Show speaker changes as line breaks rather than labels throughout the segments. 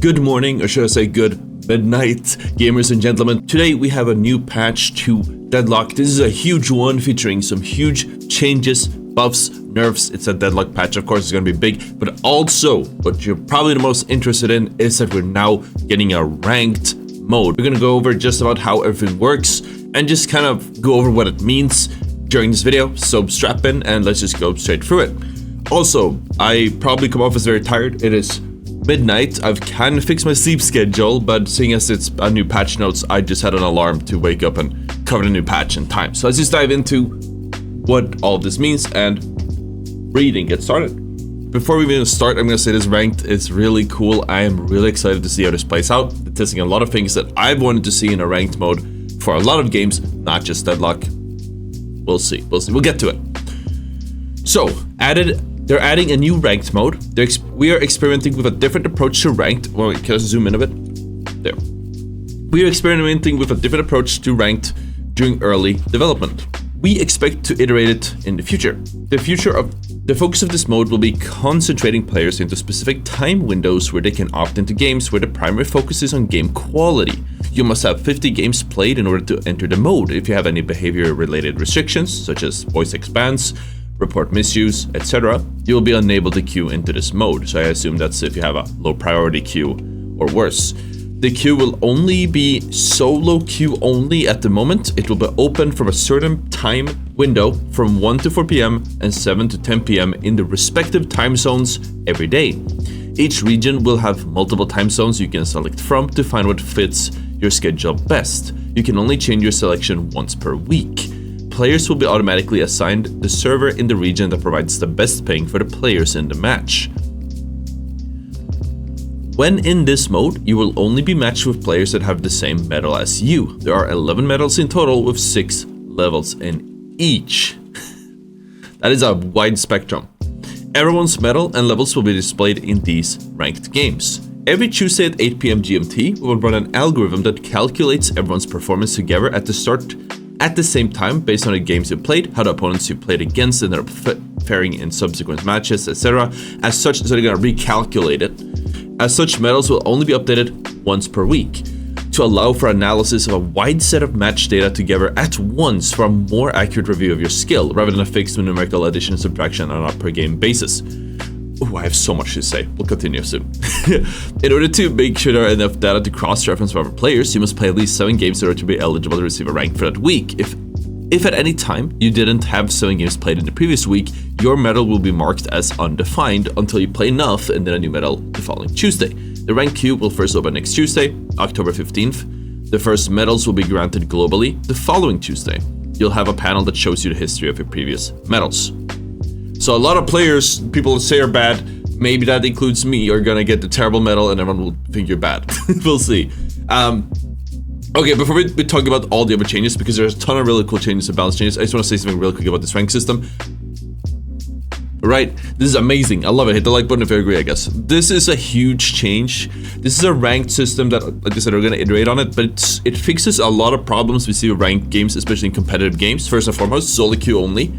Good morning, or should I say good midnight, gamers and gentlemen. Today we have a new patch to Deadlock. This is a huge one featuring some huge changes, buffs, nerfs. It's a Deadlock patch, of course it's going to be big, but also what you're probably the most interested in is that we're now getting a ranked mode. We're going to go over just about how everything works and just kind of go over what it means during this video. So strap in and let's just go straight through it. Also, I probably come off as very tired. It is midnight. I've kind of fixed my sleep schedule, but seeing as it's a new patch notes, I just had an alarm to wake up and cover the new patch in time. So let's just dive into what all of this means and reading. Get started. Before we even start, I'm going to say this ranked is really cool. I am really excited to see how this plays out. It's testing a lot of things that I've wanted to see in a ranked mode for a lot of games, not just Deadlock. We'll see. We'll get to it. So, they're adding a new ranked mode. We are experimenting with a different approach to ranked. Well, wait, can I zoom in a bit? There. We are experimenting with a different approach to ranked during early development. We expect to iterate it in the future. The focus of this mode will be concentrating players into specific time windows where they can opt into games where the primary focus is on game quality. You must have 50 games played in order to enter the mode. If you have any behavior-related restrictions, such as voice expanse, report misuse, etc., you will be unable to queue into this mode. So I assume that's if you have a low priority queue or worse. The queue will only be solo queue only at the moment. It will be open from a certain time window from 1 to 4 p.m. and 7 to 10 p.m. in the respective time zones every day. Each region will have multiple time zones you can select from to find what fits your schedule best. You can only change your selection once per week. Players will be automatically assigned the server in the region that provides the best ping for the players in the match. When in this mode, you will only be matched with players that have the same medal as you. There are 11 medals in total with 6 levels in each. That is a wide spectrum. Everyone's medal and levels will be displayed in these ranked games. Every Tuesday at 8 p.m. GMT, we will run an algorithm that calculates everyone's performance together at the start at the same time based on the games you played, how the opponents you played against ended up faring in subsequent matches, etc. As such, so they're going to recalculate it. As such, medals will only be updated once per week to allow for analysis of a wide set of match data together at once for a more accurate review of your skill, rather than a fixed numerical addition and subtraction on a per game basis. Oh, I have so much to say. We'll continue soon. In order to make sure there are enough data to cross-reference with other players, you must play at least 7 games in order to be eligible to receive a rank for that week. If at any time you didn't have 7 games played in the previous week, your medal will be marked as undefined until you play enough and then a new medal the following Tuesday. The rank queue will first open next Tuesday, October 15th. The first medals will be granted globally the following Tuesday. You'll have a panel that shows you the history of your previous medals. So a lot of players, people say are bad, maybe that includes me, are gonna get the terrible medal and everyone will think you're bad. We'll see. Okay, before we talk about all the other changes, because there's a ton of really cool changes and balance changes, I just want to say something really quick about this rank system. Right, this is amazing. I love it. Hit the like button if you agree, I guess. This is a huge change. This is a ranked system that, like I said, we're going to iterate on it, but it fixes a lot of problems we see with ranked games, especially in competitive games. First and foremost, solo queue only.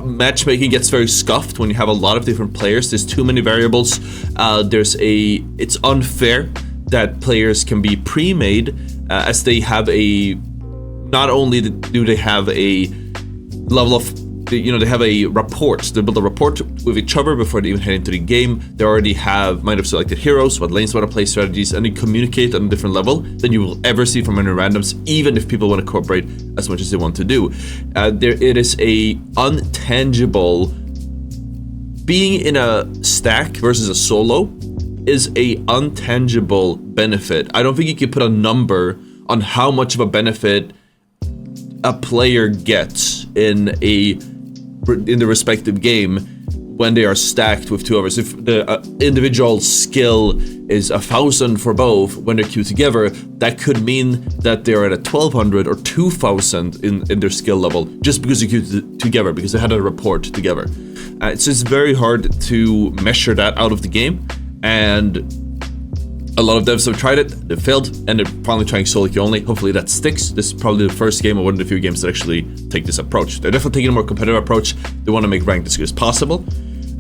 Matchmaking gets very scuffed when you have a lot of different players. There's too many variables. It's unfair that players can be pre-made as they have not only do they have a level of, they have a rapport. They build a rapport with each other before they even head into the game. They already might have selected heroes, what lanes want to play, strategies, and they communicate on a different level than you will ever see from any randoms, even if people want to cooperate as much as they want to do. It is a untangible, being in a stack versus a solo is a untangible benefit. I don't think you can put a number on how much of a benefit a player gets in the respective game when they are stacked with 2 others. If the individual skill is 1,000 for both, when they're queued together, that could mean that they're at a 1,200 or 2,000 in their skill level just because they queued together, because they had a rapport together. It's just very hard to measure that out of the game, and a lot of devs have tried it, they've failed, and they're finally trying solo queue only. Hopefully that sticks. This is probably the first game or one of the few games that actually take this approach. They're definitely taking a more competitive approach. They want to make ranked as good as possible.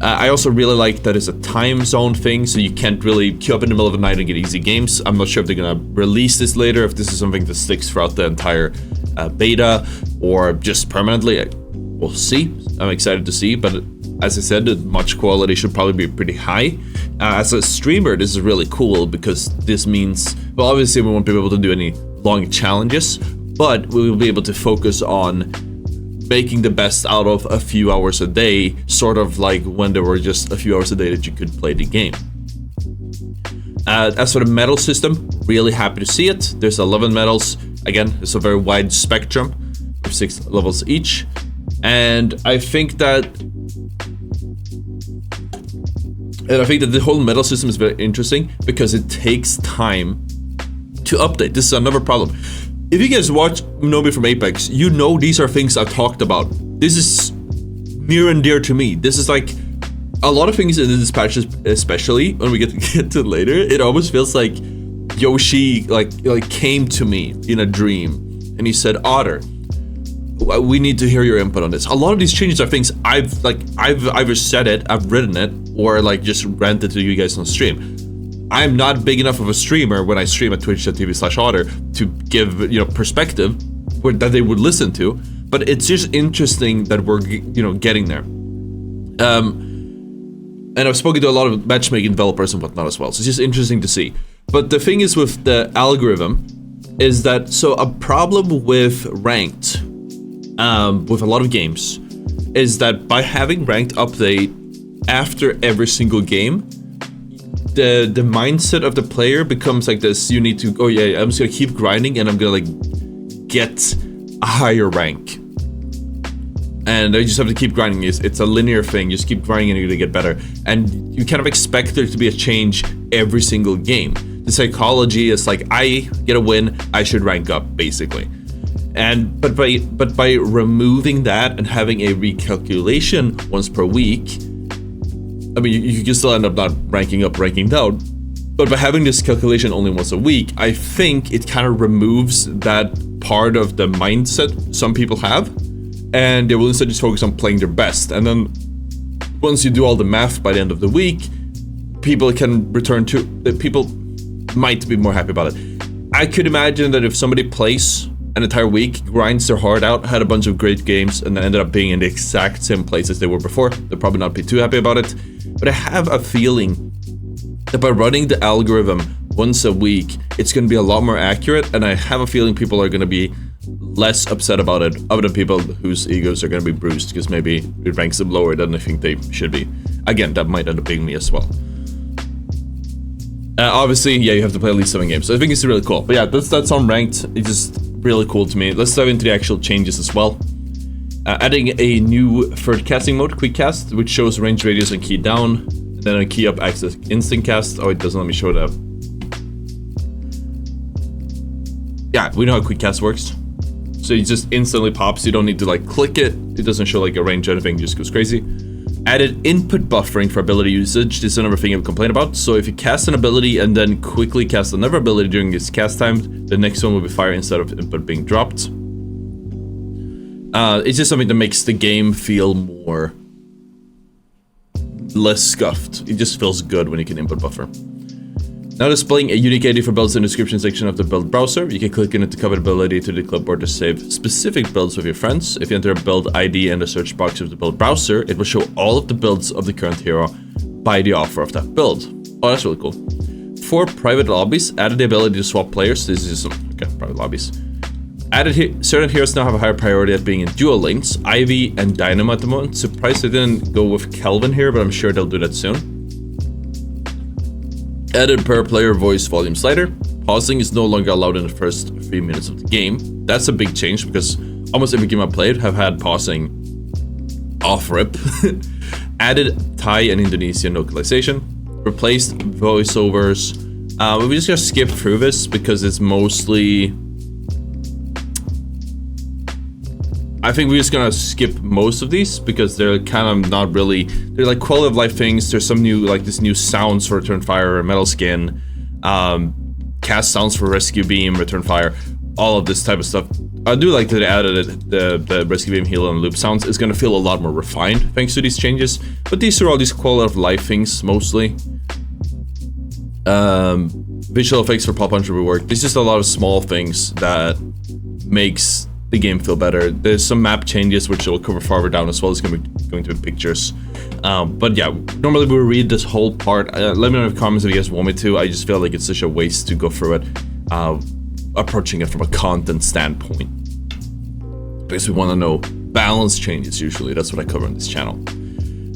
I also really like that it's a time zone thing, so you can't really queue up in the middle of the night and get easy games. I'm not sure if they're gonna release this later, if this is something that sticks throughout the entire beta or just permanently. We'll see. I'm excited to see, but as I said, the match quality should probably be pretty high. As a streamer, this is really cool because this means, well, obviously we won't be able to do any long challenges, but we will be able to focus on making the best out of a few hours a day, sort of like when there were just a few hours a day that you could play the game. As for the medal system, really happy to see it. There's 11 medals. Again, it's a very wide spectrum of 6 levels each. And I think that the whole medal system is very interesting because it takes time to update. This is another problem. If you guys know me from Apex, you know these are things I've talked about. This is near and dear to me. This is like a lot of things in this patch, especially when we get to it later. It almost feels like Yoshi like came to me in a dream and he said, "Otter, we need to hear your input on this." A lot of these changes are things I've either said it, I've written it, or like just ranted to you guys on stream. I'm not big enough of a streamer when I stream at twitch.tv/ottr to give, perspective that they would listen to, but it's just interesting that we're, getting there. And I've spoken to a lot of matchmaking developers and whatnot as well, so it's just interesting to see. But the thing is with the algorithm is that, so a problem with ranked, with a lot of games, is that by having ranked update after every single game, the mindset of the player becomes like this: you need to, oh yeah, I'm just gonna keep grinding and I'm gonna like get a higher rank, and I just have to keep grinding. It's a linear thing. You just keep grinding and you're gonna get better, and you kind of expect there to be a change every single game. The psychology is like, I get a win, I should rank up, basically. And but by removing that and having a recalculation once per week, I mean, you can still end up not ranking up, ranking down, but by having this calculation only once a week, I think it kind of removes that part of the mindset some people have, and they will instead just focus on playing their best. And then once you do all the math by the end of the week, people can return to, people might be more happy about it. I could imagine that if somebody plays an entire week, grinds their heart out, had a bunch of great games, and then ended up being in the exact same place as they were before, they'll probably not be too happy about it. But I have a feeling that by running the algorithm once a week, it's going to be a lot more accurate, and I have a feeling people are going to be less upset about it, other than people whose egos are going to be bruised because maybe it ranks them lower than I think they should be. Again, that might end up being me as well. Obviously, yeah, you have to play at least 7 games, so I think it's really cool. But yeah, that's on ranked. It's just really cool to me. Let's dive into the actual changes as well. Adding a new third casting mode, quick cast, which shows range, radius, and key down, and then a key up acts as instant cast. Oh, it doesn't let me show that. Yeah, we know how quick cast works. So it just instantly pops. You don't need to like click it. It doesn't show like a range or anything. It just goes crazy. Added input buffering for ability usage. This is another thing I've complained about. So if you cast an ability and then quickly cast another ability during its cast time, the next one will be fired instead of input being dropped. It's just something that makes the game feel less scuffed. It just feels good when you can input buffer. Now displaying a unique ID for builds in the description section of the build browser. You can click on it to cover the ability to the clipboard to save specific builds with your friends. If you enter a build ID in the search box of the build browser, it will show all of the builds of the current hero by the author of that build. Oh, that's really cool. For private lobbies, added the ability to swap players. This is private lobbies. Added certain heroes now have a higher priority at being in dual lanes. Ivy and Dynamo at the moment. Surprised they didn't go with Kelvin here, but I'm sure they'll do that soon. Added per player voice volume slider. Pausing is no longer allowed in the first 3 minutes of the game. That's a big change because almost every game I played have had pausing off rip. Added Thai and Indonesian localization. Replaced voiceovers. We're just gonna skip through this because it's mostly, I think we're just gonna skip most of these because they're kind of not really, they're like quality of life things. There's some new, like this new sounds for Return Fire, Metal Skin, cast sounds for Rescue Beam, Return Fire. all of this type of stuff. I do like that they added the rescue beam, heal, and loop sounds. It's gonna feel a lot more refined thanks to these changes. But these are all these quality of life things mostly. Visual effects for pop punch rework. There's just a lot of small things that makes the game feel better. There's some map changes which we'll cover farther down as well. It's going to be pictures. But yeah, normally we read this whole part. Let me know in the comments if you guys want me to. I just feel like it's such a waste to go through it, approaching it from a content standpoint. Because we want to know balance changes usually. That's what I cover on this channel.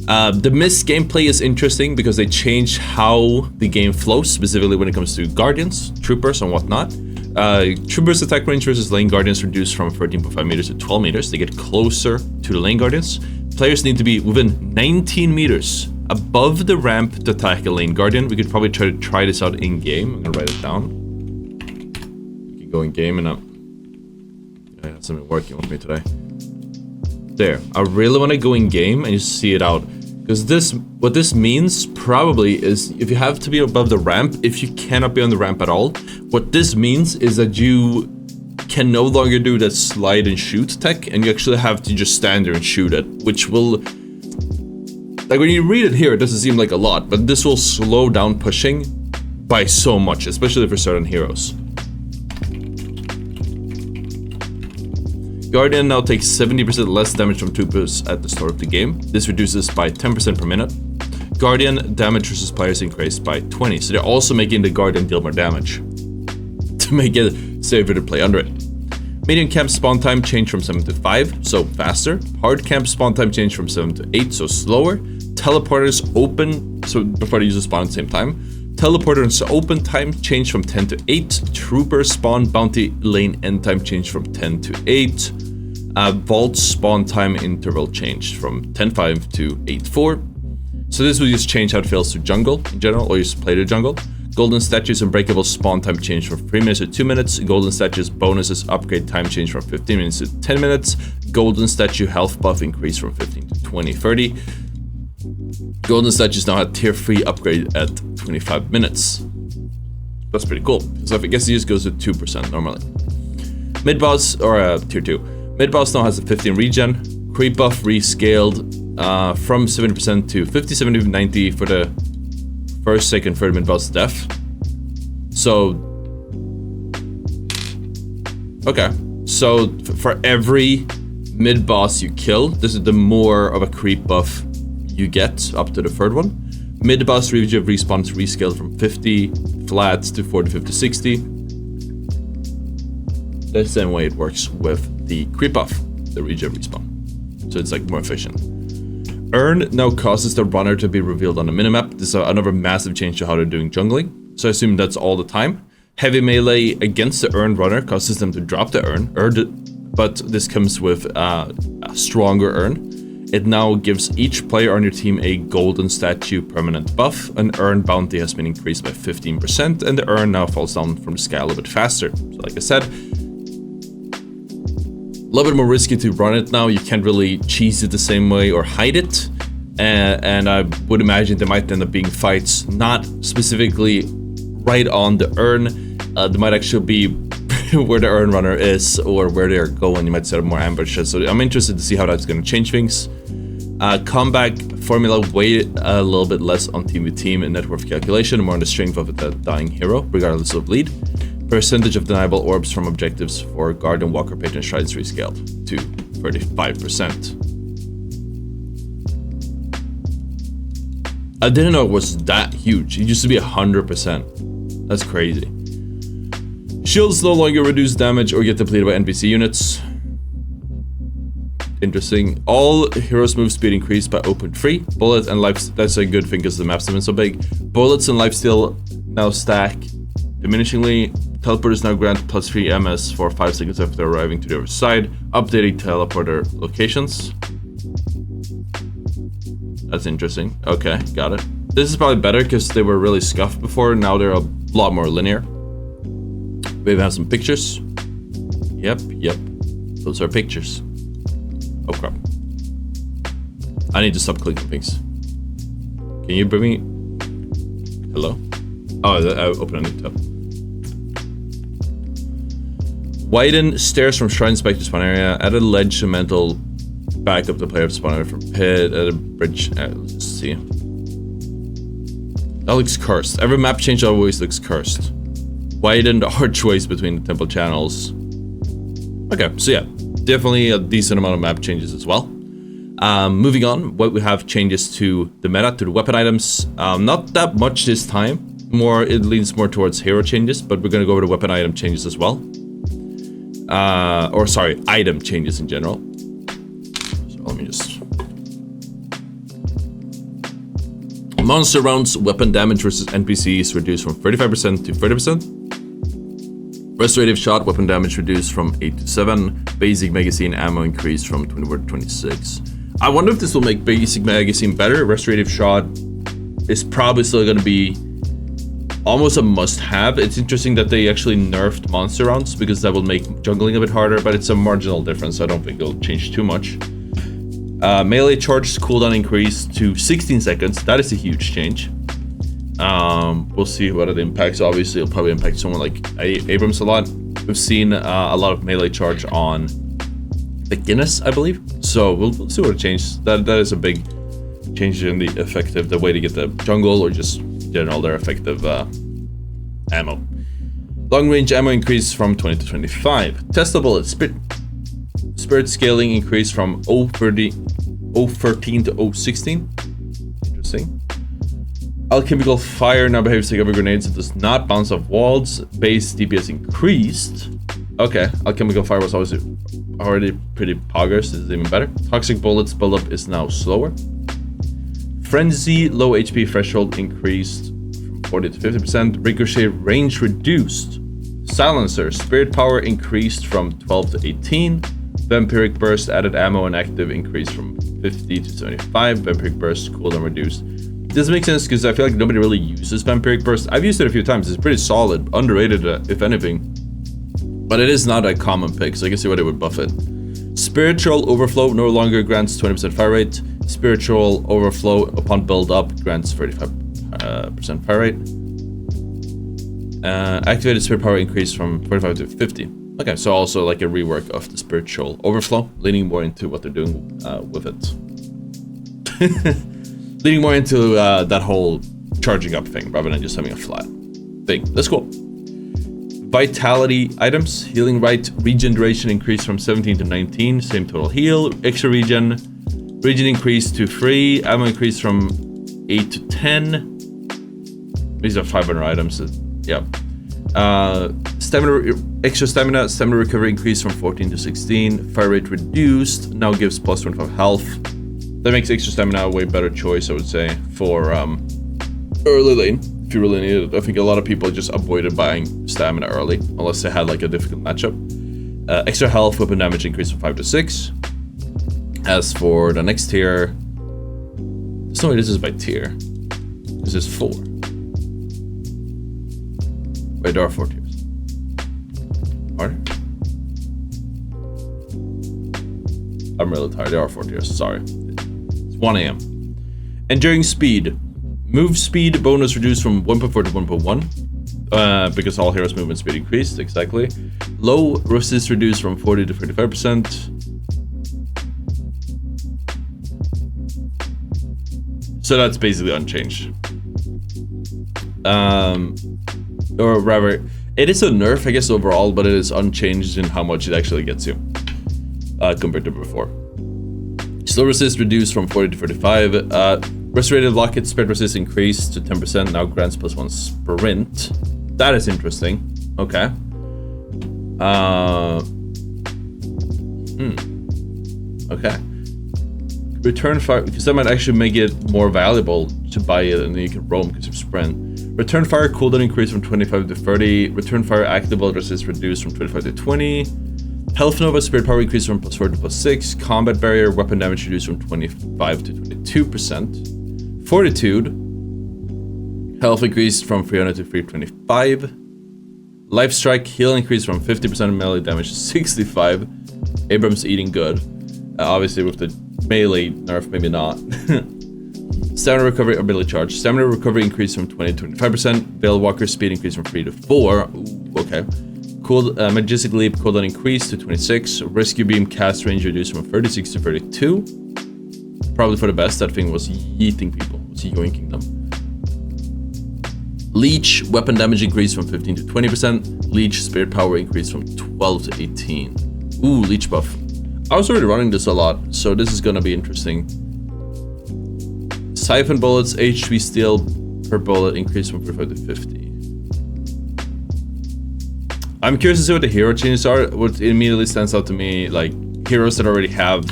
The missed gameplay is interesting because they change how the game flows, specifically when it comes to guardians, troopers, and whatnot. Troopers' attack range versus lane guardians reduced from 13.5 meters to 12 meters. They get closer to the lane guardians. Players need to be within 19 meters above the ramp to attack a lane guardian. We could probably try this out in game. I'm gonna write it down. We can go in game and I have something working with me today. There. I really want to go in game and just see it out. Because what this means probably is if you have to be above the ramp, if you cannot be on the ramp at all, what this means is that you can no longer do that slide and shoot tech, and you actually have to just stand there and shoot it, which will, like when you read it here, it doesn't seem like a lot, but this will slow down pushing by so much, especially for certain heroes. Guardian now takes 70% less damage from troopers at the start of the game. This reduces by 10% per minute. Guardian damage versus players increased by 20, so they're also making the Guardian deal more damage to make it safer to play under it. Medium camp spawn time changed from 7 to 5, so faster. Hard camp spawn time changed from 7 to 8, so slower. Teleporters open, so before they use the spawn at the same time. Teleporters open time changed from 10 to 8. Trooper spawn bounty lane end time changed from 10 to 8. Vault spawn time interval changed from 10.5 to 8.4. So this will just change how it feels to jungle in general, or just play the jungle. Golden statues and breakable spawn time changed from 3 minutes to 2 minutes. Golden statues bonuses upgrade time changed from 15 minutes to 10 minutes. Golden statue health buff increased from 15 to 20, 30. Golden statues now have tier 3 upgrade at 25 minutes. That's pretty cool. So I guess it just goes to 2% normally. Mid boss, or tier 2. Mid boss now has a 15 regen. Creep buff rescaled from 70% to 50, 70, 90 for the first, second, third mid boss death. So, okay. So for every mid boss you kill, this is the more of a creep buff you get up to the third one. Mid boss regen respawns rescaled from 50 flats to 40, 50, 60. The same way it works with the creep buff, the regen respawn. So it's like more efficient. Earn now causes the runner to be revealed on the minimap. This is another massive change to how they're doing jungling. So I assume that's all the time. Heavy melee against the earned runner causes them to drop the earn, but this comes with a stronger earn. It now gives each player on your team a golden statue permanent buff. An earn bounty has been increased by 15%, and the earn now falls down from the sky a little bit faster. So like I said, a little bit more risky to run it now. You can't really cheese it the same way or hide it. And I would imagine there might end up being fights not specifically right on the earn. There might actually be where the earn runner is or where they're going. You might set up more ambushes. So I'm interested to see how that's going to change things. Comeback formula weighed a little bit less on team with team and net worth calculation, more on the strength of the dying hero, regardless of lead. Percentage of deniable orbs from objectives for guard and walker patron strides rescaled to 35%. I didn't know it was that huge. It used to be 100%. That's crazy. Shields no longer reduce damage or get depleted by NPC units. Interesting. All heroes move speed increased by 0.3. Bullets and life, that's a good thing because the map's been so big. Bullets and lifesteal now stack diminishingly. Teleporters now grant plus 3 MS for 5 seconds after arriving to the other side. Updating teleporter locations. That's interesting. Okay, got it. This is probably better because they were really scuffed before. Now they're a lot more linear. We even have some pictures. Yep. Those are pictures. Oh crap. I need to stop clicking things. Can you bring me... Hello? Oh, I opened a new tab. Widen stairs from shrines back to spawn area. Added ledge mental back up the player to spawn area from pit. Added bridge. Let's see. That looks cursed. Every map change always looks cursed. Widened archways between the temple channels. Okay, so yeah, definitely a decent amount of map changes as well. Moving on, what we have changes to the meta, to the weapon items. Not that much this time. It leans more towards hero changes, but we're gonna go over the weapon item changes as well. Or sorry, item changes in general. So let me just... Monster rounds weapon damage versus NPCs reduced from 35% to 30%. Restorative shot weapon damage reduced from 8 to 7. Basic magazine ammo increased from 24 to 26. I wonder if this will make basic magazine better. Restorative shot is probably still going to be almost a must-have. It's interesting that they actually nerfed monster rounds because that will make jungling a bit harder, but it's a marginal difference. I don't think it'll change too much. Melee charge cooldown increased to 16 seconds. That is a huge change. We'll see what it impacts. Obviously, it'll probably impact someone like Abrams a lot. We've seen a lot of melee charge on the Guinness, I believe. So we'll see what it changes. That is a big change in the way to get the jungle, or just in general their effective ammo. Long range ammo increased from 20 to 25. Testable spirit scaling increased from 013 to 016. Interesting. Alchemical fire now behaves like other grenades. It does not bounce off walls. Base DPS increased. Okay, alchemical fire was already pretty poggers. This is even better. Toxic bullets buildup is now slower. Frenzy low HP threshold increased from 40 to 50%. Ricochet range reduced. Silencer spirit power increased from 12 to 18. Vampiric burst added ammo and active increased from 50 to 75. Vampiric burst cooldown reduced. This makes sense because I feel like nobody really uses Vampiric burst. I've used it a few times. It's pretty solid, underrated if anything. But it is not a common pick, so I can see why they would buff it. Spiritual overflow no longer grants 20% fire rate. Spiritual overflow upon build up grants 35% fire rate. Activated spirit power increased from 45 to 50. Okay, so also like a rework of the spiritual overflow, leaning more into what they're doing with it. Leaning more into that whole charging up thing rather than just having a flat thing. That's cool. Vitality items. Healing right regen duration increased from 17 to 19. Same total heal. Extra regen. Regen increased to 3. Ammo increased from 8 to 10. These are 500 items. Yeah. Extra stamina recovery increased from 14 to 16. Fire rate reduced. Now gives plus 25 health. That makes extra stamina a way better choice, I would say, for early lane, if you really need it. I think a lot of people just avoided buying stamina early, unless they had like a difficult matchup. Extra health, weapon damage increased from 5 to 6. As for the next tier, there's no way this is by tier. This is 4. Wait, there are 4 tiers. Are there? I'm really tired. There are 4 tiers, sorry. 1 AM. Enduring speed. Move speed bonus reduced from 1.4 to 1.1. Because all heroes' movement speed increased, exactly. Low resist reduced from 40 to 35%. So that's basically unchanged. Or rather, it is a nerf, I guess, overall, but it is unchanged in how much it actually gets you. Compared to before. Slow resist reduced from 40 to 45. Restorative locket spirit resist increased to 10%. Now grants +1 sprint. That is interesting. Okay. Okay. Return fire, because that might actually make it more valuable to buy it, and then you can roam because of sprint. Return fire cooldown increased from 25 to 30. Return fire active resist reduced from 25 to 20. Health Nova spirit power increased from +4 to +6. Combat barrier weapon damage reduced from 25 to 22%. Fortitude. Health increased from 300 to 325. Life strike heal increased from 50% melee damage to 65. Abrams eating good. Obviously with the melee nerf, maybe not. Stamina recovery ability charge. Stamina recovery increased from 20 to 25%. Veil Walker speed increased from 3 to 4. Ooh, okay. Majestic Leap cooldown increased to 26. Rescue Beam cast range reduced from 36 to 32. Probably for the best. That thing was yeeting people. Was yoinking them. Leech weapon damage increased from 15 to 20%. Leech spirit power increased from 12 to 18. Ooh, leech buff. I was already running this a lot, so this is gonna be interesting. Siphon bullets, HP steal per bullet increased from 45 to 50. I'm curious to see what the hero changes are. What immediately stands out to me, like heroes that already have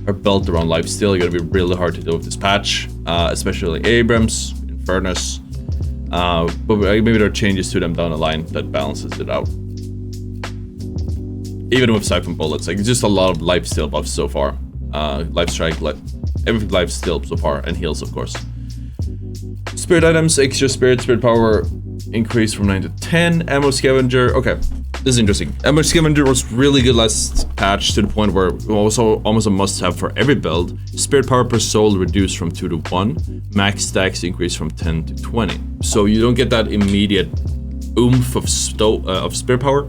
are built around lifesteal are gonna be really hard to deal with this patch, especially like Abrams, Infernus. But maybe there are changes to them down the line that balances it out. Even with Siphon bullets, like it's just a lot of lifesteal buffs so far. Life strike, everything lifesteal so far, and heals of course. Spirit items, extra spirit power increased from 9 to 10. Ammo scavenger, okay, this is interesting. Ammo scavenger was really good last patch to the point where it was almost a must-have for every build. Spirit power per soul reduced from 2 to 1. Max stacks increased from 10 to 20. So you don't get that immediate oomph of spirit power,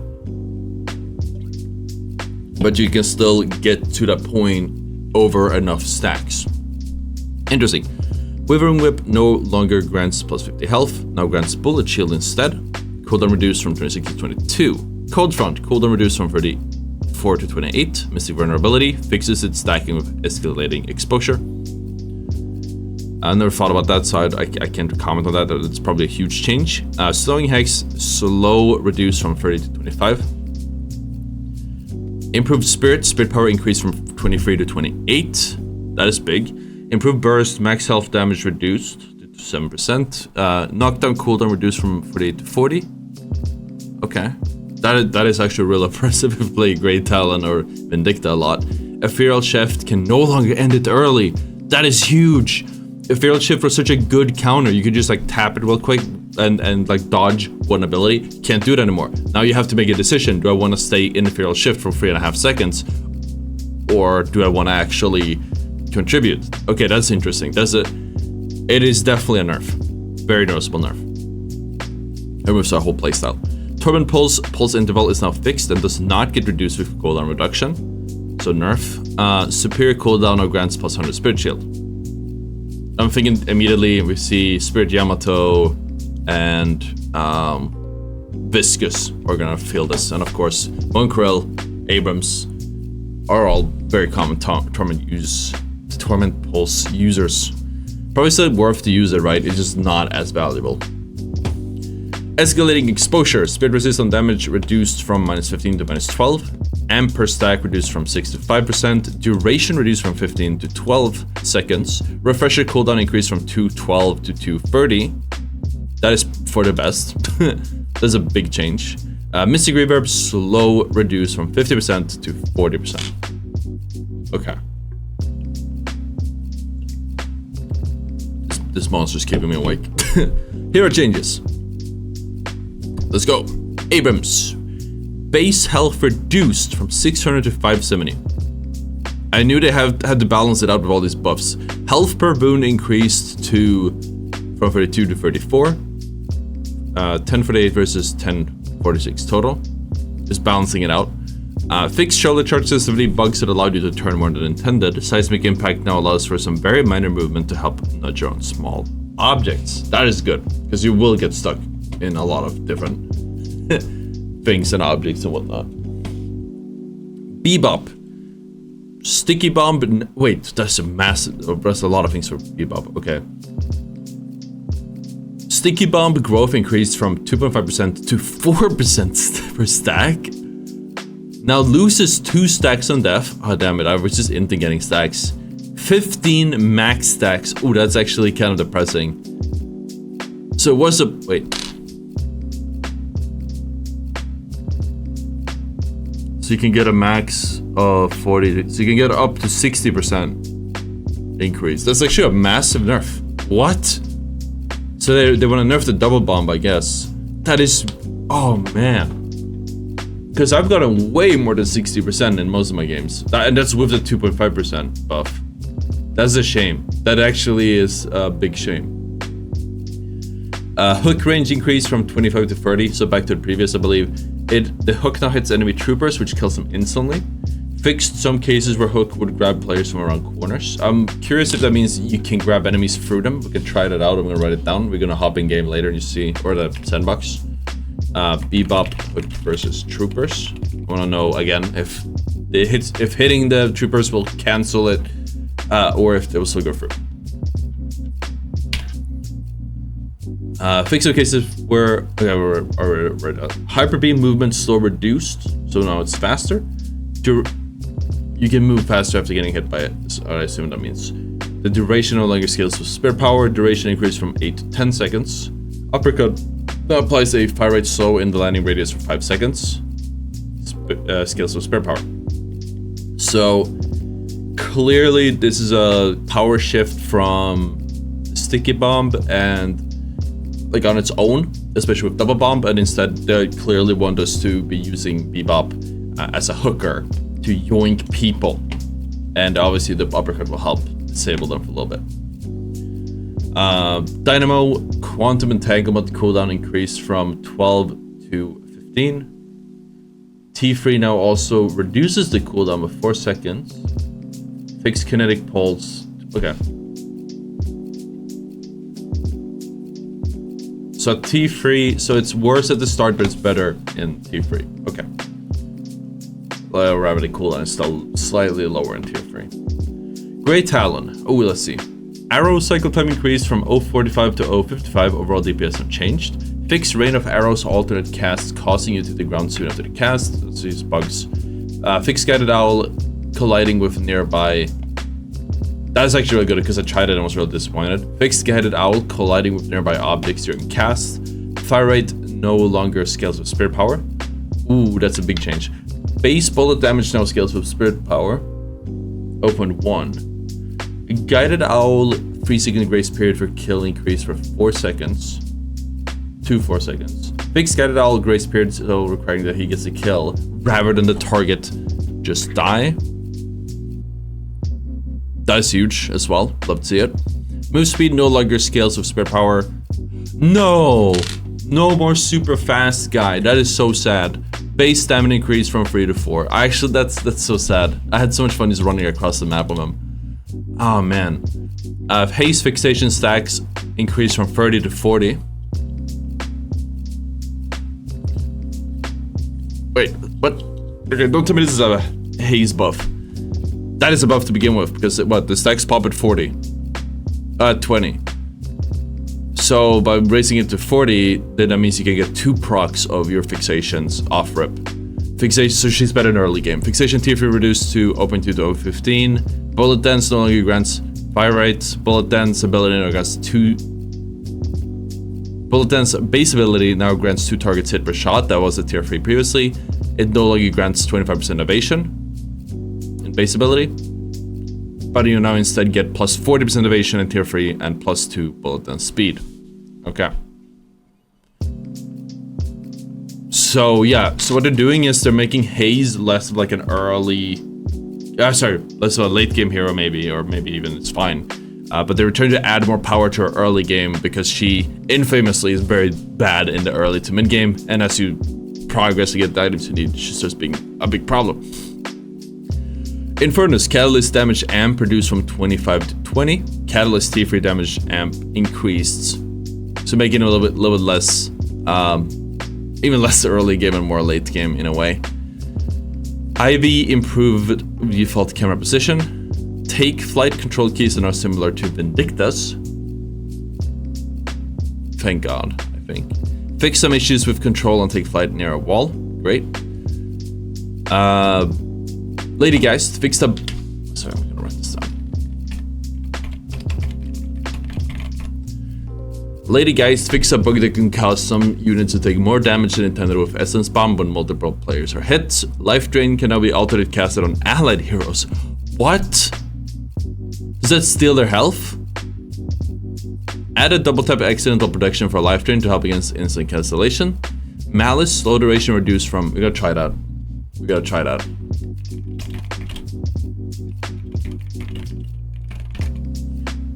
but you can still get to that point over enough stacks. Interesting. Withering Whip no longer grants plus 50 health, now grants Bullet Shield instead. Cooldown reduced from 26 to 22. Cold Front, cooldown reduced from 34 to 28. Mystic Vulnerability fixes its stacking with escalating exposure. I never thought about that, so I can't comment on that. It's probably a huge change. Slowing Hex, slow reduced from 30 to 25. Improved Spirit power increased from 23 to 28. That is big. Improved Burst, max health damage reduced to 7%. Knockdown cooldown reduced from 48 to 40. Okay. That is actually real impressive if you play Great Talon or Vindicta a lot. Ethereal Shift can no longer end it early. That is huge. Ethereal Shift was such a good counter. You could just like tap it real quick and like dodge one ability. Can't do it anymore. Now you have to make a decision. Do I want to stay in Ethereal Shift for 3.5 seconds? Or do I want to actually contribute? Okay, that's interesting. It is definitely a nerf. Very noticeable nerf. It removes our whole playstyle. Torment Pulse interval is now fixed and does not get reduced with cooldown reduction. So nerf. Superior cooldown or grants plus 100 Spirit Shield. I'm thinking immediately we see Spirit Yamato and Viscous are gonna feel this. And of course, Monkrell, Abrams are all very common Torment Pulse users. Probably still worth to use it, right? It's just not as valuable. Escalating exposure. Spirit resistant damage reduced from -15 to -12. Amp per stack reduced from 6 to 5%. Duration reduced from 15 to 12 seconds. Refresher cooldown increased from 212 to 230. That is for the best. That's a big change. Mystic Reverb slow reduced from 50% to 40%. Okay. This monster's keeping me awake. Hero changes. Let's go. Abrams. Base health reduced from 600 to 570. I knew they had to balance it out with all these buffs. Health per wound increased from 32 to 34. 1048 versus 1046 total. Just balancing it out. Fixed shoulder charge sensitivity bugs that allowed you to turn more than intended. Seismic impact now allows for some very minor movement to help nudge around small objects. That is good, because you will get stuck in a lot of different things and objects and whatnot. Bebop. Sticky bomb. Wait, that's a lot of things for Bebop. Okay. Sticky bomb growth increased from 2.5% to 4% per stack. Now loses 2 stacks on death. Oh damn it, I was just into getting stacks. 15 max stacks. Oh, that's actually kind of depressing. So what's the wait? So you can get a max of 40. So you can get up to 60% increase. That's actually a massive nerf. What? So they want to nerf the double bomb, I guess. That is, oh man. Because I've gotten way more than 60% in most of my games. And that's with the 2.5% buff. That's a shame. That actually is a big shame. Hook range increased from 25 to 30, so back to the previous, I believe. The hook now hits enemy troopers, which kills them instantly. Fixed some cases where hook would grab players from around corners. I'm curious if that means you can grab enemies through them. We can try that out. I'm gonna write it down. We're gonna hop in game later and you see, or the sandbox. Bebop hook versus troopers. I wanna know again if hitting the troopers will cancel it, or if they will still go through. Fix some cases where hyper beam movement slow reduced, so now it's faster. You can move faster after getting hit by it, so I assume that means. The duration no longer scales with spirit power. Duration increased from 8 to 10 seconds. Uppercut now applies a fire rate slow in the landing radius for 5 seconds. Scales with spirit power. So clearly this is a power shift from sticky bomb and like on its own, especially with double bomb, and instead they clearly want us to be using Bebop as a hooker to yoink people, and obviously the uppercut will help disable them for a little bit. Dynamo quantum entanglement cooldown increased from 12 to 15. T3 now also reduces the cooldown of 4 seconds. Fixed kinetic pulse. Okay. So T3, so it's worse at the start, but it's better in T3. Okay. Gravity cooldown is still slightly lower in tier 3. Great Talon. Oh, let's see. Arrow cycle time increased from 0.45 to 0.55. Overall DPS unchanged. Fixed rain of arrows alternate casts, causing you to the ground soon after the cast. Let's use bugs. Fixed guided owl colliding with nearby. That's actually really good because I tried it and was really disappointed. Fixed guided owl colliding with nearby objects during cast. Fire rate no longer scales with spirit power. Ooh, that's a big change. Base bullet damage now scales with spirit power. 0.1. Guided owl 3-second grace period for kill increased for 4 seconds. To 4 seconds. Fixed guided owl grace period, so requiring that he gets a kill rather than the target just die. That's huge as well. Love to see it. Move speed no longer scales with spirit power. No! No more super fast guy. That is so sad. Base stamina increased from 3 to 4. Actually, that's so sad. I had so much fun just running across the map with him. Oh man. Haste fixation stacks increased from 30 to 40. Wait, what? Okay, don't tell me this is a haze buff. That is a buff to begin with, because the stacks pop at 40. 20. So by raising it to 40, then that means you can get 2 procs of your fixations off rip. Fixation, so she's better in early game. Fixation tier 3 reduced to 0.2 to 0.15. Bullet dance no longer grants fire rate. Bullet dance ability now grants 2. Bullet dance base ability now grants 2 targets hit per shot. That was a tier 3 previously. It no longer grants 25% evasion in base ability. But you now instead get plus 40% evasion in tier 3 and plus 2 bullet dance speed. Okay. So yeah, so what they're doing is they're making Haze less of like an early, less of a late game hero maybe, or maybe even it's fine. But they're trying to add more power to her early game because she infamously is very bad in the early to mid game, and as you progress to get the items you need, she starts being a big problem. Infernus Catalyst damage amp reduced from 25 to 20. Catalyst T3 damage amp increased, so making it a little bit less, even less early game and more late game in a way. Ivy improved default camera position. Take flight control keys are now similar to Vindicta's. Thank God, I think. Fix some issues with control and take flight near a wall. Great. Lady Geist, fix the... Sorry, I'm gonna write this down. Lady Geist, fix a bug that can cause some units to take more damage than intended with Essence Bomb when multiple players are hit. Life Drain can now be altered casted on allied heroes. What? Does that steal their health? Add a double tap accidental protection for Life Drain to help against instant cancellation. Malice, slow duration reduced from... We gotta try that. We gotta try that.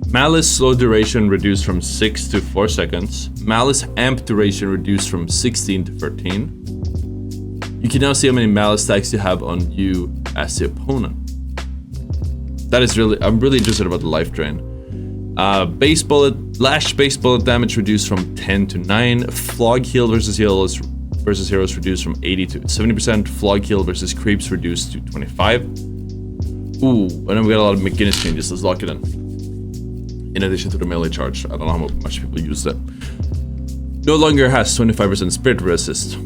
Malice slow duration reduced from 6 to 4 seconds. Malice amp duration reduced from 16 to 13. You can now see how many malice stacks you have on you as the opponent. That is really, I'm really interested about the life drain. Base bullet, lash base bullet damage reduced from 10 to 9. Flog heal versus heroes reduced from 80 to 70%. Flog heal versus creeps reduced to 25. Ooh, and then we got a lot of McGinnis changes. Let's lock it in. In addition to the melee charge, I don't know how much people use that. No longer has 25% spirit resist.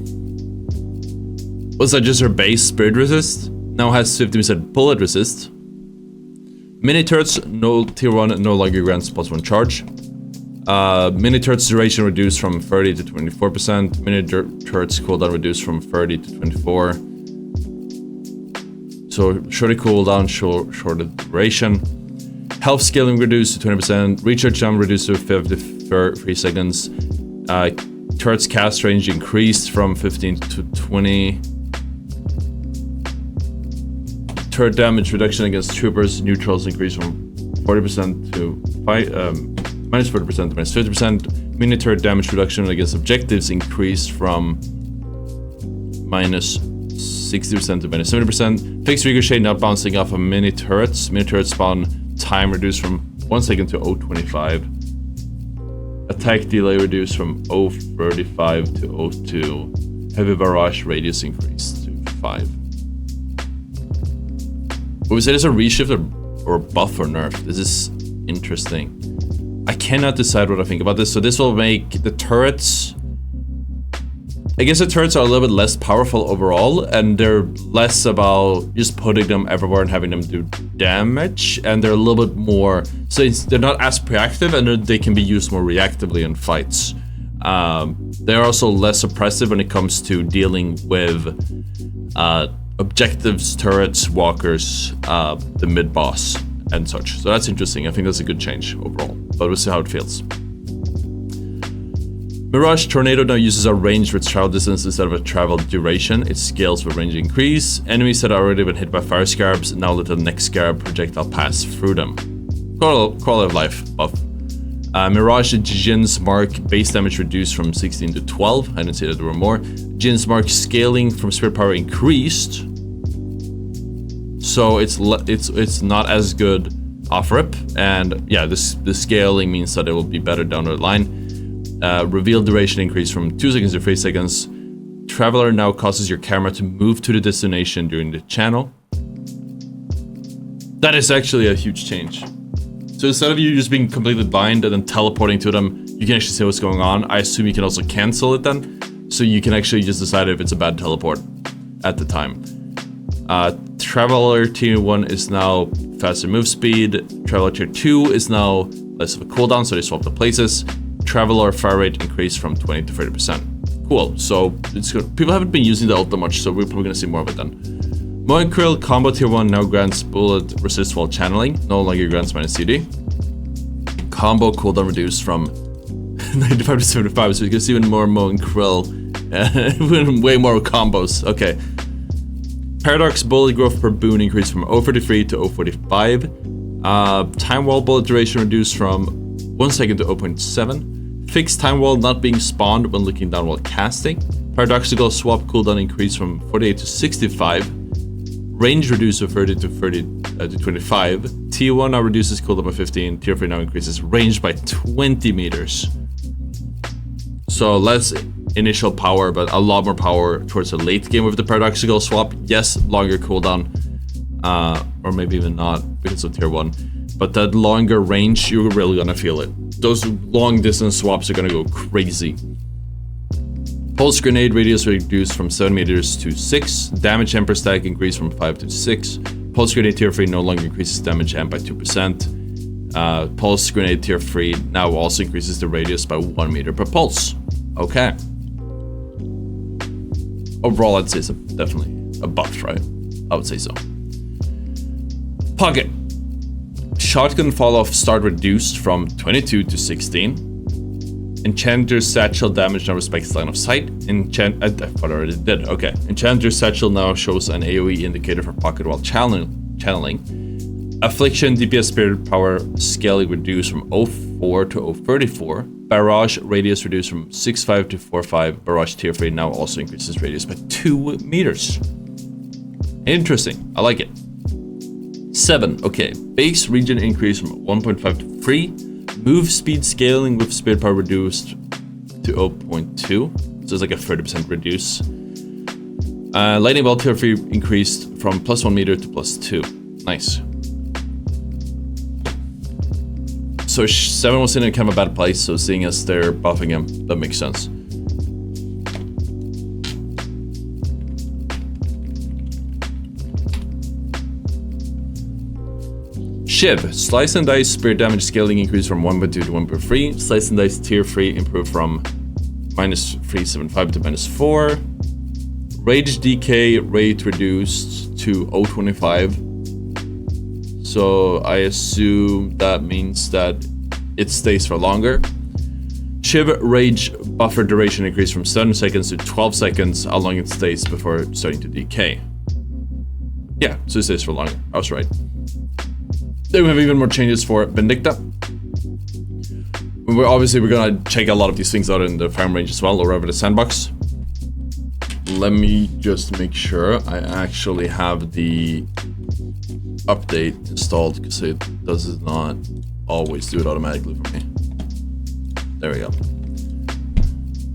Was that just her base spirit resist? Now has 50% bullet resist. Mini turrets, no tier 1, no longer grants +1 charge. Mini turrets duration reduced from 30 to 24%. Mini turrets cooldown reduced from 30 to 24. So shorter cooldown, shorter duration. Health scaling reduced to 20%. Recharge time reduced to 53 seconds. Turrets cast range increased from 15 to 20. Turret damage reduction against troopers, neutrals increased from 40% to minus 40% to minus 50%. Mini turret damage reduction against objectives increased from minus 60% to minus 70%. Fixed ricochet not bouncing off of mini turrets. Mini turret spawn time reduced from 1 second to 0.25. Attack delay reduced from 0.35 to 0.2. Heavy barrage radius increased to 5. Would we say there's a reshift or buff or nerf? This is interesting. I cannot decide what I think about this. So this will make the turrets... I guess the turrets are a little bit less powerful overall, and they're less about just putting them everywhere and having them do damage, and they're a little bit more... So they're not as proactive, and they can be used more reactively in fights. They're also less oppressive when it comes to dealing with... objectives, turrets, walkers, the mid-boss, and such. So that's interesting. I think that's a good change overall, but we'll see how it feels. Mirage Tornado now uses a range with travel distance instead of a travel duration. It scales with range increase. Enemies that have already been hit by fire scarabs now let the next scarab projectile pass through them. Quality of life buff. Mirage Jin's Mark base damage reduced from 16 to 12. I didn't see that there were more. Jin's Mark scaling from spirit power increased. So it's not as good off rip, and yeah, the scaling means that it will be better down the line. Reveal duration increased from 2 seconds to 3 seconds. Traveler now causes your camera to move to the destination during the channel. That is actually a huge change. So instead of you just being completely blind and then teleporting to them, you can actually see what's going on. I assume you can also cancel it then, so you can actually just decide if it's a bad teleport at the time. Traveler tier 1 is now faster move speed. Traveler tier 2 is now less of a cooldown, so they swap the places. Traveler fire rate increased from 20 to 30%. Cool, so it's good. People haven't been using the ult that much, so we're probably gonna see more of it then. Moe and Krill combo tier 1 now grants bullet resist while channeling, no longer grants minus CD. Combo cooldown reduced from 95 to 75, so you can see even more Moe and Krill. Way more combos, okay. Paradox bullet growth per boon increased from 0.33 to 0.45. Time wall bullet duration reduced from 1 second to 0.7. Fixed time wall not being spawned when looking down while casting. Paradoxical swap cooldown increased from 48 to 65. Range reduced from 30 to 25. Tier 1 now reduces cooldown by 15. Tier 3 now increases range by 20 meters. So less initial power, but a lot more power towards the late game with the paradoxical swap. Yes, longer cooldown, or maybe even not because of tier 1. But that longer range, you're really gonna feel it. Those long distance swaps are gonna go crazy. Pulse grenade radius reduced from 7 meters to 6. Damage amp per stack increased from 5 to 6. Pulse grenade tier 3 no longer increases damage amp by 2%. Pulse grenade tier 3 now also increases the radius by 1 meter per pulse. Okay. Overall, I'd say it's definitely a buff, right? I would say so. Pocket. Shotgun fall-off start reduced from 22 to 16. Enchanter's Satchel damage now respects line of sight. I thought I already did. Okay. Enchanter's Satchel now shows an AoE indicator for pocket while channeling. Affliction DPS spirit power scaling reduced from 0.4 to 0.34. barrage radius reduced from 6.5 to 4.5. Barrage tier 3 now also increases radius by 2 meters. Interesting. I like it. 7. Okay. Base region increase from 1.5 to 3. Move speed scaling with spirit power reduced to 0.2. So it's like a 30% reduce. Lightning bolt tier 3 increased from +1 meter to +2. Nice. So 7 was in a kind of a bad place, so seeing as they're buffing him, that makes sense. Shiv, Slice and Dice Spirit Damage Scaling increased from 1.2 to 1.3. Slice and Dice Tier 3 improved from -375 to -4. Rage Decay rate reduced to 0.25. So I assume that means that it stays for longer. Shiv Rage buffer duration increased from 7 seconds to 12 seconds, how long it stays before starting to decay. Yeah, so it stays for longer. I was right. Then we have even more changes for Vindicta. We're gonna check a lot of these things out in the farm range as well, or over the sandbox. Let me just make sure I actually have the update installed, because it does not always do it automatically for me. There we go.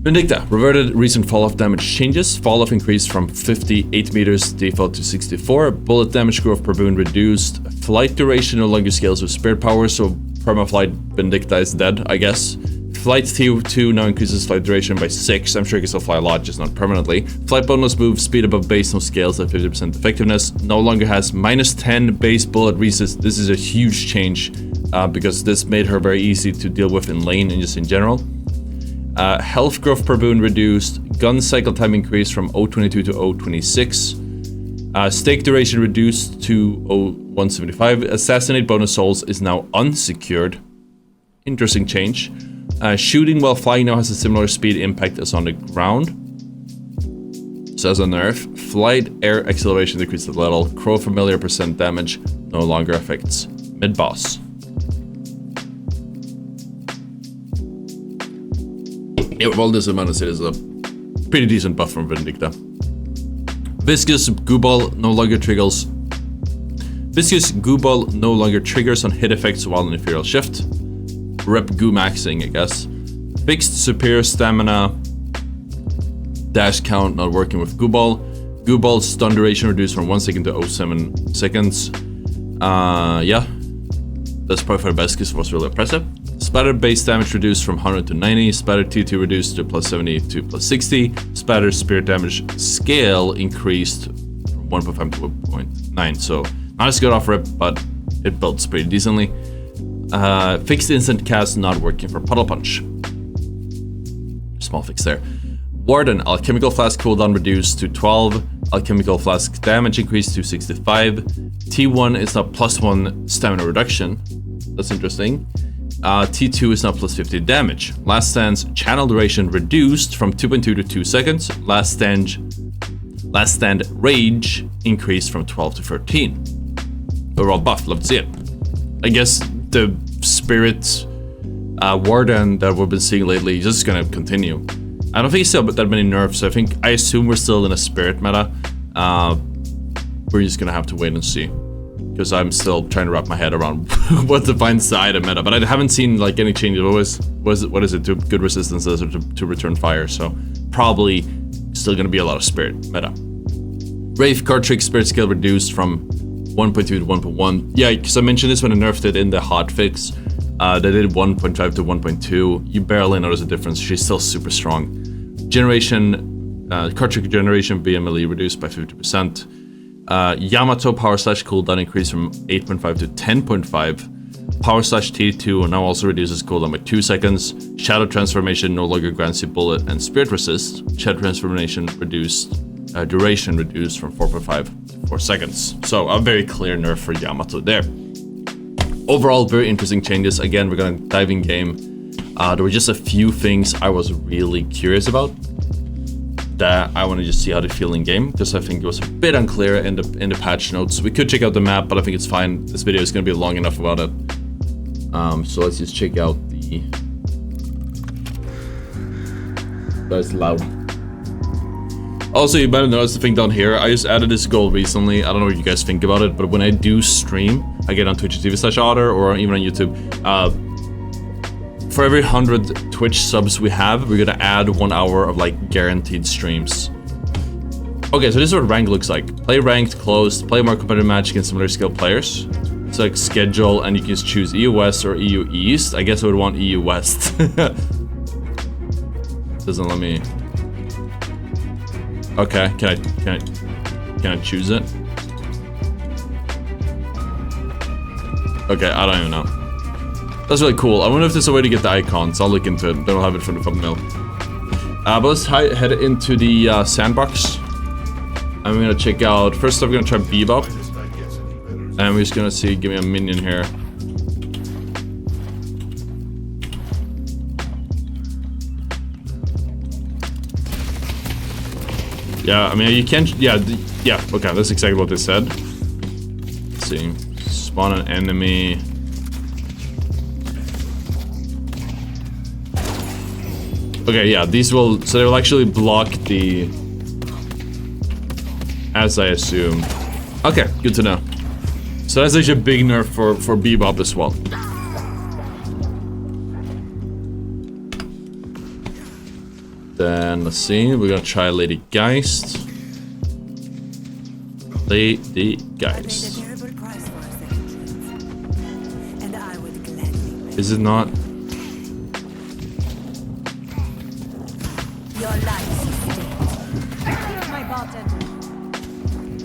Vindicta, reverted recent fall-off damage changes. Fall-off increased from 58 meters default to 64. Bullet damage growth per boon reduced. Flight duration no longer scales with spirit power, so perma-flight Vindicta is dead, I guess. Flight T2 now increases flight duration by 6. I'm sure you can still fly a lot, just not permanently. Flight bonus move, speed above base, no scales at 50% effectiveness. No longer has -10 base bullet resist. This is a huge change because this made her very easy to deal with in lane and just in general. Health growth per boon reduced. Gun cycle time increased from 0.22 to 0.26. Stake duration reduced to 0.175. Assassinate bonus souls is now unsecured. Interesting change. Shooting while flying now has a similar speed impact as on the ground. So as a nerf, flight air acceleration decreased a little. Crow familiar % damage no longer affects mid-boss. Yeah, well, this amount of it is a pretty decent buff from Vindicta. Viscous Goo Ball no longer triggers. Viscous Goo Ball no longer triggers on hit effects while in Ethereal Shift. Rep Goo maxing, I guess. Fixed superior stamina. Dash count not working with Goo Ball. Goo Ball stun duration reduced from 1 second to 0.7 seconds. Yeah. That's probably for the best because it was really impressive. Spatter base damage reduced from 100 to 90. Spatter T2 reduced to +70 to +60. Spatter spirit damage scale increased from 1.5 to 1.9. So not as good off rip, but it builds pretty decently. Fixed instant cast not working for Puddle Punch. Small fix there. Warden, Alchemical Flask cooldown reduced to 12. Alchemical Flask damage increased to 65. T1 is now +1 stamina reduction. That's interesting. T2 is now +50 damage. Last Stand's channel duration reduced from 2.2 to 2 seconds. Last Stand rage increased from 12 to 13. Overall buff, love to see it. I guess the spirit warden that we've been seeing lately is just gonna continue. I don't think it's still that many nerfs. I assume we're still in a spirit meta. We're just gonna have to wait and see, because I'm still trying to wrap my head around what defines the item meta. But I haven't seen like any changes. What is it to good resistances or to return fire? So probably still gonna be a lot of spirit meta. Wraith card trick spirit scale reduced from 1.2 to 1.1. Yeah, because I mentioned this when I nerfed it in the hotfix. They did 1.5 to 1.2. You barely notice a difference. She's still super strong. Generation, card trick generation BMLE reduced by 50%. Yamato power slash cooldown increased from 8.5 to 10.5. Power slash T2 now also reduces cooldown by 2 seconds. Shadow transformation no longer grants you bullet and spirit resist. Shadow transformation reduced, duration reduced from 4.5 to 4 seconds. So a very clear nerf for Yamato there. Overall, very interesting changes. Again, we're gonna dive in game. There were just a few things I was really curious about that I want to just see how they feel in game, because I think it was a bit unclear in the patch notes. We could check out the map, but I think it's fine. This video is going to be long enough about it. So let's just check out That's loud. Also, you better notice the thing down here. I just added this goal recently. I don't know what you guys think about it, but when I do stream, I get on twitch.tv/ottr or even on YouTube. For every 100 Twitch subs we have, we're gonna add 1 hour of like guaranteed streams. Okay, so this is what rank looks like. Play ranked, closed, play more competitive match against similar skilled players. Select schedule, and you can just choose EU West or EU East. I guess I would want EU West. Doesn't let me. Okay, can I choose it? Okay, I don't even know. That's really cool. I wonder if there's a way to get the icons. I'll look into it. Then I'll have it for the thumbnail. But let's head into the sandbox. I'm gonna check out. First, I'm gonna try Bebop, and we're just gonna see. Give me a minion here. Yeah, I mean, you can't. Yeah, yeah. Okay, that's exactly what they said. Let's see. Spawn an enemy. Okay, yeah, these will. So they will actually block the. As I assume. Okay, good to know. So that's actually a big nerf for Bebop as well. Then let's see, we're gonna try Lady Geist. Lady Geist. Is it not?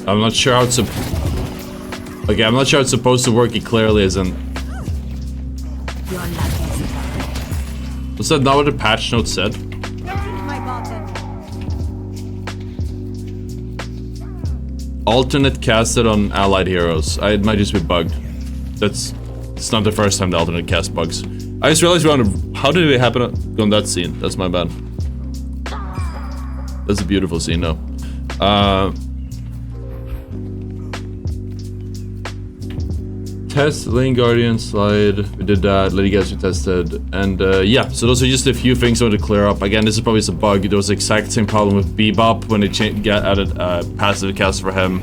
I'm not sure how it's okay, I'm not sure how it's supposed to work. It clearly isn't. Was that not what the patch note said? Alternate casted on allied heroes. It might just be bugged. It's not the first time the alternate cast bugs. I just realized how did it happen on that scene? That's my bad. That's a beautiful scene though. Test, Lane Guardian, slide, we did that, Lady Geist we tested, and yeah, so those are just a few things I want to clear up. Again, this is probably a bug. There was the exact same problem with Bebop when they added passive cast for him,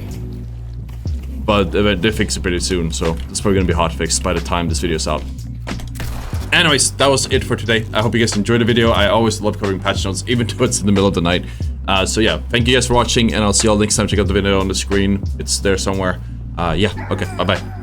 but they fixed it pretty soon, so it's probably going to be hotfixed by the time this video's out. Anyways, that was it for today. I hope you guys enjoyed the video. I always love covering patch notes, even though it's in the middle of the night. So yeah, thank you guys for watching, and I'll see you all next time. Check out the video on the screen. It's there somewhere. Yeah, okay, bye-bye.